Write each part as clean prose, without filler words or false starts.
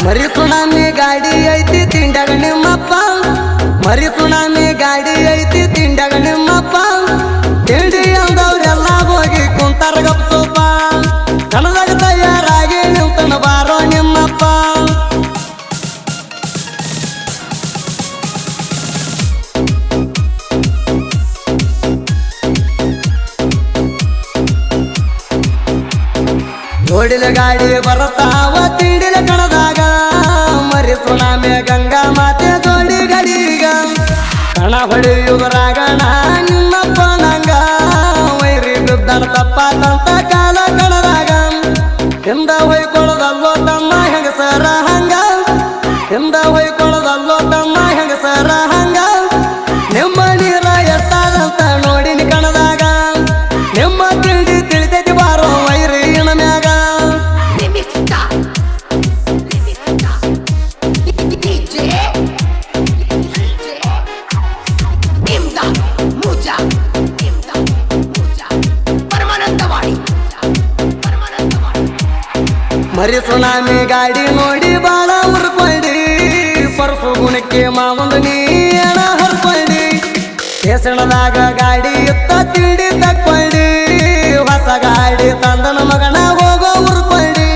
ಮರಿ ಸುನಾಮಿ ಗಾಡಿ ಐತಿ ತಿಂಡಾಗ ನಿಮ್ಮಪ್ಪ ಮರಿ ಸುನಾಮಿ ಗಾಡಿ ಐತಿ ತಿಂಡಾಗ ನಿಮ್ಮಪ್ಪ ತಿಂಡಿ ಅಂದವ್ರೆಲ್ಲ ಹೋಗಿ ಕುಂತಾರ ಗಪ್ಸೂಪ ಕಣದಾಗ ತಯಾರಾಗಿ ನಿಂತನ ಬಾರೋ ನಿಮ್ಮಪ್ಪ ಜೋಡಿಲ ಗಾಡಿ ಬರುತ್ತಾವ ತಿಂಡಿಲ ಕಣದಾಗ ಮರಿ ಸುನಾಮಿ ಗಂಗಾ ಮಾತೆ ಜೋಡಿ ಗಡಿಗ ಕಣ ಹೊಡೆಯುವರಾಗಣ ನಿಮ್ಮಪ್ಪ ನಂಗ ವೈರಿ ಬಿದ್ದಾನ ತಪ್ಪಾತಂತ ಕಾಲ ಕಣದಾಗ ಹಿಂದ ಹೊಯ್ಕೊಳ್ಳೋದಲ್ಲೋ ತಮ್ಮ ಹೆಂಗಸರ ಹಂಗ ಹಿಂದ ಹೊಯ್ಕೊಳ್ಳೋದಲ್ಲೋ ತಮ್ಮ ಹೆಂಗಸರ ಹಂಗ ನಿಮ್ಮ ನೀರ ಎಷ್ಟಾದಂತ ನೋಡಿನಿ ಕಣದಾಗ ನಿಮ್ಮ ತಿಂಡಿ ತಿಳಿತೈತಿ ಬಾರೋ ವೈರಿ ಮ್ಯಾಗ ಮರಿ ಸುನಾಮಿ ಗಾಡಿ ನೋಡಿ ಬಾಳ ಉರ್ಕೊಂಡಿ ಪರಸು ಗುಣಕ್ಕೆ ಮಾವಂದು ನೀಣ ಹರ್ಕೊಂಡಿ ಕೇಸಣದಾಗ ಗಾಡಿ ಇತ್ತ ತಿಂಡಿ ತಕ್ಕೊಂಡಿ ಹೊಸ ಗಾಡಿ ತಂದನ ಮಗನ ಹೋಗೋ ಉರ್ಕೊಂಡಿ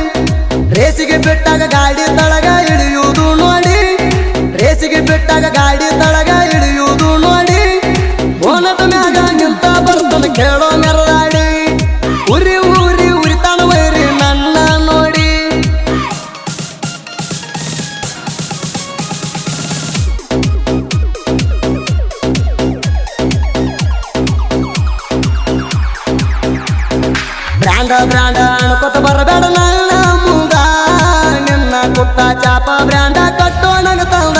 ರೇಸಿಗೆ ಬಿಟ್ಟಾಗ ಗಾಡಿ ತಳಗ ಇಳಿಯುವುದು ನೋಡಿ ರೇಸಿಗೆ ಬಿಟ್ಟಾಗ ಗಾಡಿ ತಳಗ ಇಳಿಯುವುದು ನೋಡಿ ಬೋನದ ಮ್ಯಾಗ ನಿಂತ ಬರ್ತನ ಕೇಳೋ ಮೆರದಾಡಿ ಉರಿ ಊರಿ ಉರಿತಾನ ವೈರಿ ನನ್ನ ನೋಡಿ ಬ್ರ್ಯಾಂಡ ಅನ್ಕೊತ ಬರಬೇಡ ನನ್ನ ಮುಂದ ನಿನ್ನ ಕುತ್ತ ಚಾಪ ಬ್ರ್ಯಾಂಡ ಕಟ್ಟೋಣಗ ತಂದ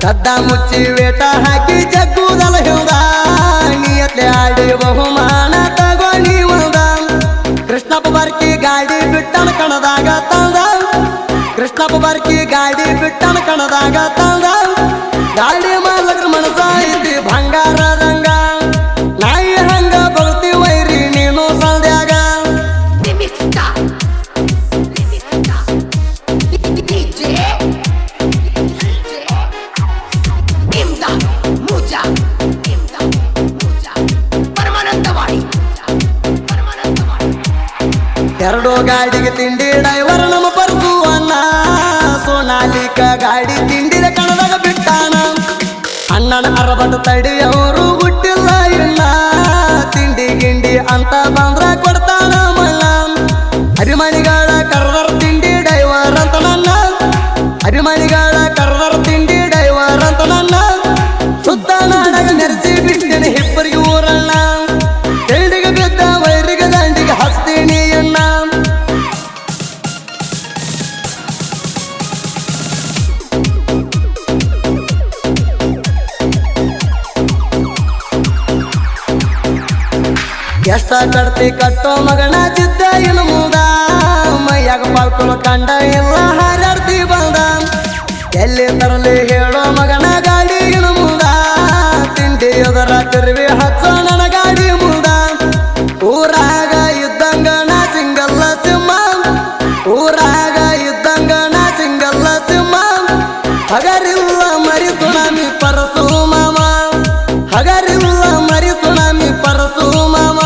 ಕದ್ದ ಮುಚ್ಚಿ ವೇಟ ಹಾಕಿ ಜಗ್ಗುದಲ ಹಿಂದ ನಿಯತ್ಲೆ ಆಡಿ ಬಹುಮಾನ ತಗೊಂಡಿ ಒಂದ ಕೃಷ್ಣಪ್ಪ ಬರ್ಕಿ ಗಾಡಿ ಬಿಟ್ಟನ ಕಣದಾಗ ತಂದ ಕೃಷ್ಣಪ್ಪ ಬರ್ಕಿ ಗಾಡಿ ಬಿಟ್ಟನ ಕಣದಾಗ ತಂದ ಗಾಡಿ ಮಾಲಕರ ಮನಸ ಐತಿ ಬಂಗಾರದಂಗ ನಾಯಿ ಹಂಗ ಬರುತ್ತಿ ವೈರಿ ನೀನು ಸಂಧ್ಯಾಗ ಎರಡು ಗಾಡಿಗೆ ತಿಂಡಿ ಡ್ರೈವರ್ ನಮ್ಮ ಪರ್ಸು ಅಣ್ಣ ಸೋನಾಲಿಕ ಗಾಡಿ ತಿಂಡಿದ ಕಣದಾಗ ಬಿಟ್ಟಾನ ಅಣ್ಣನ ಅರಬಟ್ಟು ತಡಿ ಅವರು ಹುಟ್ಟಿಲ್ಲ ಇಲ್ಲ ತಿಂಡಿ ಗಿಂಡಿ ಅಂತ ಬಂದ್ರ ಕೊಡ್ತಾನ ಮಣ್ಣ ಅಭಿಮಾನಿಗಳ ಕರ್ದರ್ ತಿಂಡಿ ಡ್ರೈವರ್ ಅಂತ ನನ್ನ ಅಭಿಮಾನಿಗಳ ಕರ್ದರ್ ತಿಂಡಿ ಡ್ರೈವರ್ ಅಂತ ನನ್ನ ಸುತ್ತ ನಾಡಗ ನೆರೆಸಿ ಬಿಟ್ಟಿನ ಹಿಬ್ಬರಿಗೆ ಊರಣ್ಣ ತಿಂಡಿಗೆ ಬಿದ್ದ ವೈರಿಗೆ ದಂಡಿಗೆ ಹಸ್ತೀನಿ ಅಣ್ಣ ಎಷ್ಟ ಕಡ್ತಿ ಕಟ್ಟೋ ಮಗನ ಚಿದ್ದ ಇನ್ನು ಮುದ ಮೈಯಾಗ ಪಾಲ್ಕೊಳೋ ಕಂಡ ಇಲ್ಲ ಹಾರಾಡ್ತಿ ಬಂದ ಎಲ್ಲಿ ತರಲಿ ಹೇಳೋ ಮಗನ ಗಾಡಿ ಇನ್ನು ಮುದ ತಿಂಡಿ ಅದರ ತಿರುವಿ ಹಚ್ಚೋ ನನ್ನ ಗಾಡಿ ಮುದ ಊರಾಗ ಇದ್ದಂಗ ನಾ ಸಿಂಗಲ್ಲ ಸಿಂಹ ಊರಾಗ ಇದ್ದಂಗ ನಾ ಸಿಂಗಲ್ಲ ಸಿಂಹ ಹಗರಿಲ್ಲ ಮರಿ ಸುನಾಮಿ ಪರಸು ಮಾಮ ಹಗರಿಲ್ಲ ಮರಿ ಸುನಾಮಿ ಪರಸು ಮಾಮ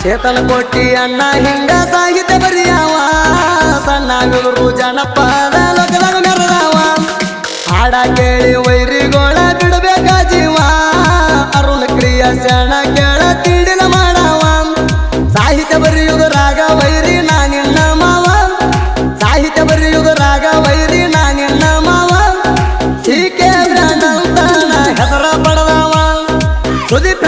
ಚೇತನ ಕೊಟ್ಟಿ ಅಣ್ಣ ಹಿಂಗ ಸಾಹಿತ್ಯ ಬರಿಯಾವ ಸಣ್ಣವರು ಜನಪದ ಲೋಕದಾಗ ಮೆರದಾವ ಹಾಡ ಕೇಳಿ ವೈರಿಗೋಳ ಬಿಡಬೇಕ ಜೀವ ಅರುಣ ಕ್ರಿಯಾ ಶರಣ ಕೇಳ ತಿಂಡಿಲ ಮಾಡವ ಸಾಹಿತ್ಯ ಬರೆಯುವುದು ರಾಗ ವೈರಿ ನಾನಿನ್ನ ಮಾವ ಸಾಹಿತ್ಯ ಬರೆಯುವುದು ರಾಗ ವೈರಿ ನಾನಿನ್ನ ಮಾವ ಸಿಕೆ ಬ್ರ್ಯಾಂಡ್ ಅಂತ ಹೆಸರ ಪಡೆದವ ಸುದೀಪ್